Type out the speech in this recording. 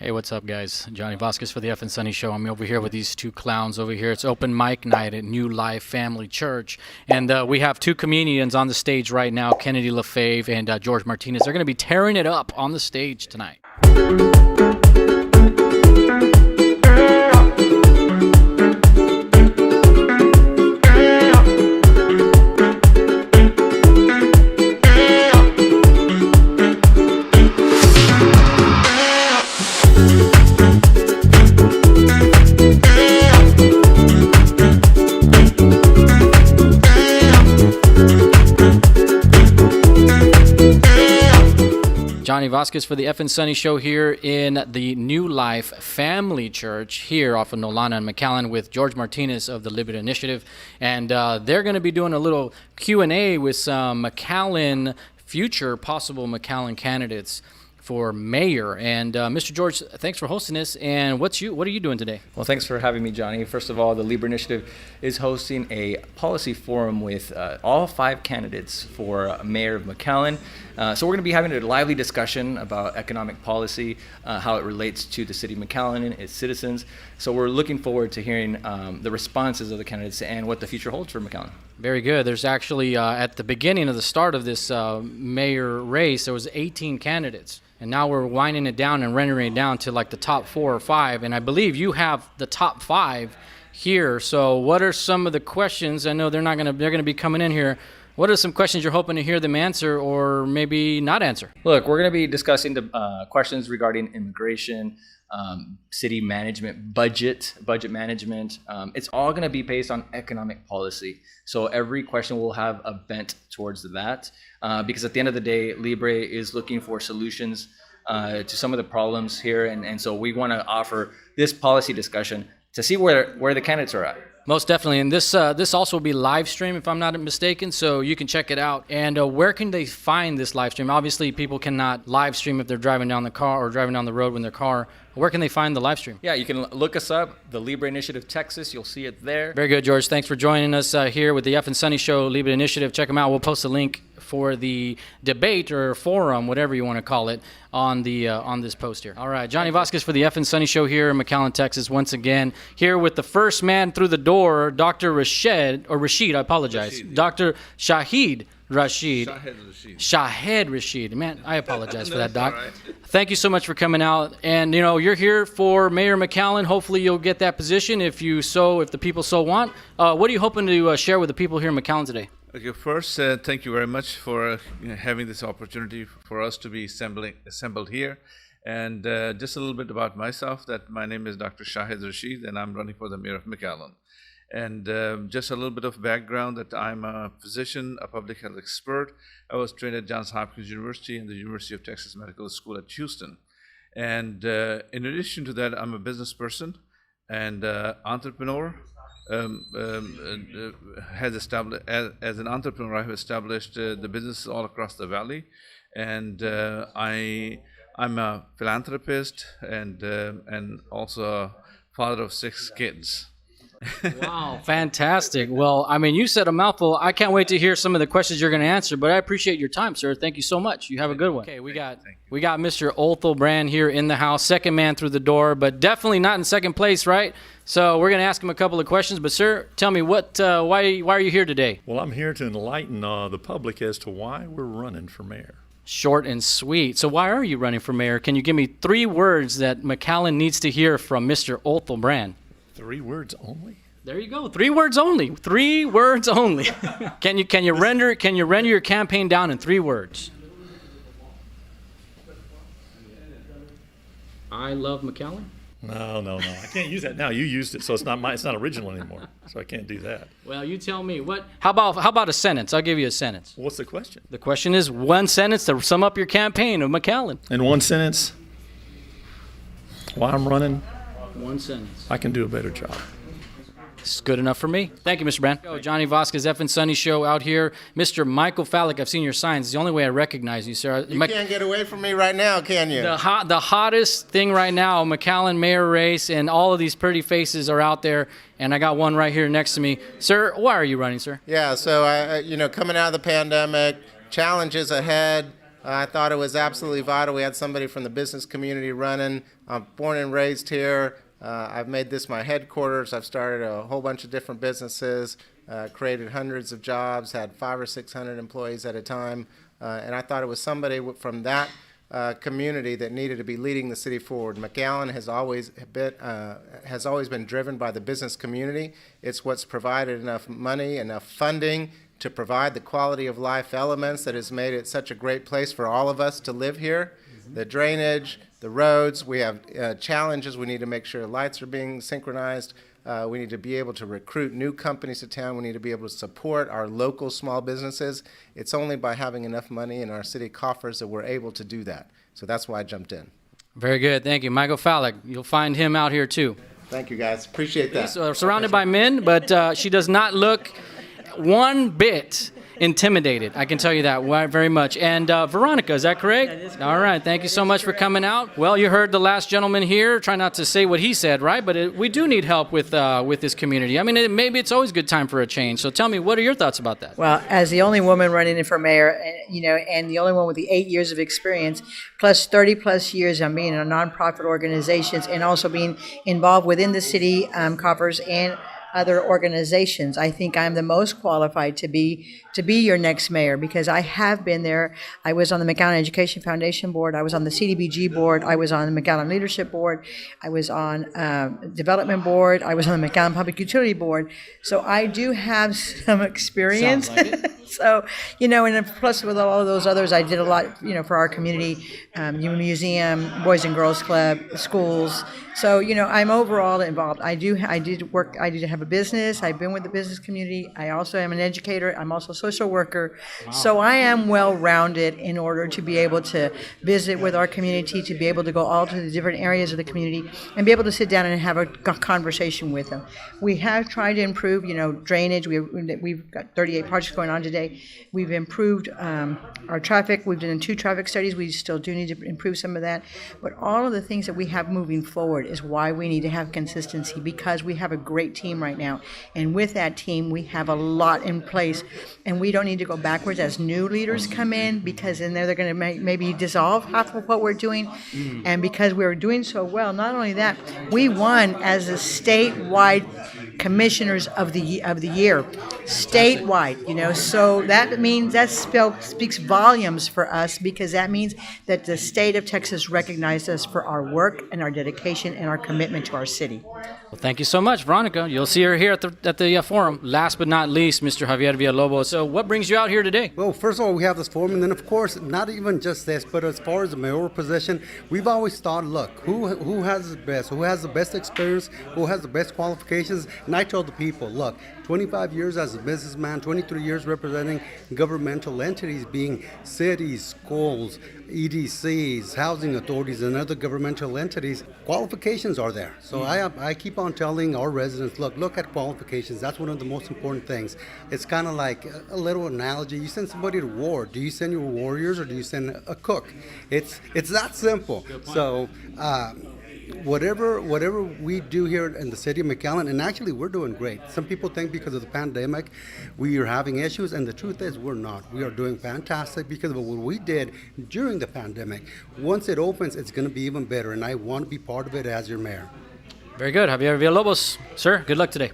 Hey, what's up, guys? Johnny Vasquez for the Ef'n Sonny Show. I'm over here with these two clowns over here. It's open mic night at New Life Family Church. And we have two comedians on the stage right now, Kennedy LaFave and George Martinez. They're going to be tearing it up on the stage tonight. Johnny Vasquez for the Ef'n Sonny Show here in the New Life Family Church here off of Nolana and McAllen with George Martinez of the Liberty Initiative. And they're going to be doing a little Q&A with some future possible McAllen candidates for mayor. And Mr. George, thanks for hosting this. And what are you doing today? Well, thanks for having me, Johnny. First of all, the Libre Initiative is hosting a policy forum with all 5 candidates for mayor of McAllen. So we're going to be having a lively discussion about economic policy, how it relates to the city of McAllen and its citizens. So we're looking forward to hearing the responses of the candidates and what the future holds for McAllen. Very good. There's actually, at the beginning of the start of this mayor race, there was 18 candidates. And now we're winding it down and rendering it down to like the top 4 or 5. And I believe you have the top 5 here. So what are some of the questions? I know they're going to be coming in here. What are some questions you're hoping to hear them answer or maybe not answer? Look, we're going to be discussing the questions regarding immigration, city management, budget management. It's all going to be based on economic policy. So every question will have a bent towards that because at the end of the day, Libre is looking for solutions to some of the problems here. And so we want to offer this policy discussion to see where the candidates are at. Most definitely. And this also will be live stream, if I'm not mistaken, so you can check it out. And where can they find this live stream? Obviously, people cannot live stream if they're driving down the car or driving down the road in their car. Where can they find the live stream? Yeah, you can look us up, the Libre Initiative Texas. You'll see it there. Very good, George. Thanks for joining us here with the Ef'n Sonny Show, Libre Initiative. Check them out. We'll post a link for the debate or forum, whatever you want to call it, on this post here. All right, Johnny Vasquez for the Ef'n Sonny Show here in McAllen, Texas, once again. Here with the first man through the door, Dr. Rasheed, I apologize. Rasheed, yeah. Dr. Shahid Rasheed. Shahid Rasheed. Man, I apologize for that, Doc. Right. Thank you so much for coming out. And, you're here for Mayor McAllen. Hopefully you'll get that position if the people so want. What are you hoping to share with the people here in McAllen today? Okay, first, thank you very much for having this opportunity for us to be assembled here. And just a little bit about myself, that my name is Dr. Shahid Rasheed, and I'm running for the mayor of McAllen. And just a little bit of background that I'm a physician, a public health expert. I was trained at Johns Hopkins University and the University of Texas Medical School at Houston. And in addition to that, I'm a business person and entrepreneur. Has established as an entrepreneur, I have established the businesses all across the valley, and I'm a philanthropist and also a father of 6 kids. Wow, fantastic. Well, you said a mouthful. I can't wait to hear some of the questions you're going to answer, but I appreciate your time, sir. Thank you so much. You have a good one. Okay, we got Mr. Oltho Brand here in the house, second man through the door, but definitely not in second place, right? So we're going to ask him a couple of questions, but sir, tell me why are you here today? Well, I'm here to enlighten the public as to why we're running for mayor. Short and sweet. So why are you running for mayor? Can you give me 3 words that McAllen needs to hear from Mr. Oltho Brand? 3 words only? There you go. 3 words only. 3 words only. Can you render your campaign down in 3 words? I love McAllen. No. I can't use that now. You used it, so it's not original anymore. So I can't do that. Well, you tell me. How about a sentence? I'll give you a sentence. What's the question? The question is 1 sentence to sum up your campaign of McAllen. In 1 sentence? Why I'm running? 1 sentence. I can do a better job. It's good enough for me. Thank you, Mr. Brand. Johnny Vasquez, Ef'n Sonny Show out here. Mr. Michael Fallock, I've seen your signs. It's the only way I recognize you, sir. You can't get away from me right now, can you? The hottest thing right now, McAllen mayor race, and all of these pretty faces are out there, and I got one right here next to me. Sir, why are you running, sir? Yeah, so, coming out of the pandemic, challenges ahead, I thought it was absolutely vital. We had somebody from the business community running. I'm born and raised here. I've made this my headquarters. I've started a whole bunch of different businesses, created hundreds of jobs, had 500 or 600 employees at a time, and I thought it was somebody from that community that needed to be leading the city forward. McAllen has always been driven by the business community. It's what's provided enough money, enough funding to provide the quality of life elements that has made it such a great place for all of us to live here. The drainage, the roads, we have challenges. We need to make sure lights are being synchronized. We need to be able to recruit new companies to town. We need to be able to support our local small businesses. It's only by having enough money in our city coffers that we're able to do that. So that's why I jumped in. Very good. Thank you. Michael Fallock, you'll find him out here too. Thank you, guys. Appreciate that. He's surrounded by men, but she does not look one bit intimidated. I can tell you that very much. And Veronica, is that correct? That is correct. All right. Thank you so much for coming out. Well, you heard the last gentleman here. Try not to say what he said, right? But we do need help with this community. I mean, maybe it's always a good time for a change. So tell me, what are your thoughts about that? Well, as the only woman running for mayor, and the only one with the 8 years of experience, plus 30 plus years on being in a nonprofit organizations and also being involved within the city coffers and other organizations, I think I'm the most qualified to be your next mayor, because I have been there. I was on the McAllen Education Foundation board. I was on the CDBG board. I was on the McAllen Leadership board. I was on Development board. I was on the McAllen Public Utility board. So I do have some experience. Sounds like it. So, and plus with all of those others, I did a lot, for our community, museum, Boys and Girls Club, schools. So, I'm overall involved. I did have a business. I've been with the business community. I also am an educator. I'm also a social worker. Wow. So I am well-rounded in order to be able to visit with our community, to be able to go all to the different areas of the community and be able to sit down and have a conversation with them. We have tried to improve, drainage. We've got 38 projects going on today. We've improved our traffic. We've done 2 traffic studies. We still do need to improve some of that. But all of the things that we have moving forward is why we need to have consistency, because we have a great team right now. And with that team, we have a lot in place. And we don't need to go backwards as new leaders come in, because in there they're going to maybe dissolve half of what we're doing. And because we're doing so well, not only that, we won as a statewide commissioners of the year, statewide, so that means speaks volumes for us, because that means that the state of Texas recognized us for our work and our dedication and our commitment to our city. Well, thank you so much, Veronica. You'll see her here at the forum. Last but not least, Mr. Javier Villalobo. So what brings you out here today? Well, first of all, we have this forum, and then, of course, not even just this, but as far as the mayoral position, we've always thought, look, who has the best, who has the best experience, who has the best qualifications, and I told the people, look, 25 years as a businessman, 23 years representing governmental entities, being cities, schools, EDCs, housing authorities, and other governmental entities. Qualifications are there. So I keep on telling our residents, look at qualifications. That's one of the most important things. It's kind of like a little analogy. You send somebody to war. Do you send your warriors or do you send a cook? It's that simple. So whatever we do here in the city of McAllen, and actually we're doing great. Some people think because of the pandemic we are having issues, and the truth is we're not. We are doing fantastic because of what we did during the pandemic. Once it opens, it's going to be even better, and I want to be part of it as your mayor. Very good. Javier Villalobos, sir, good luck today.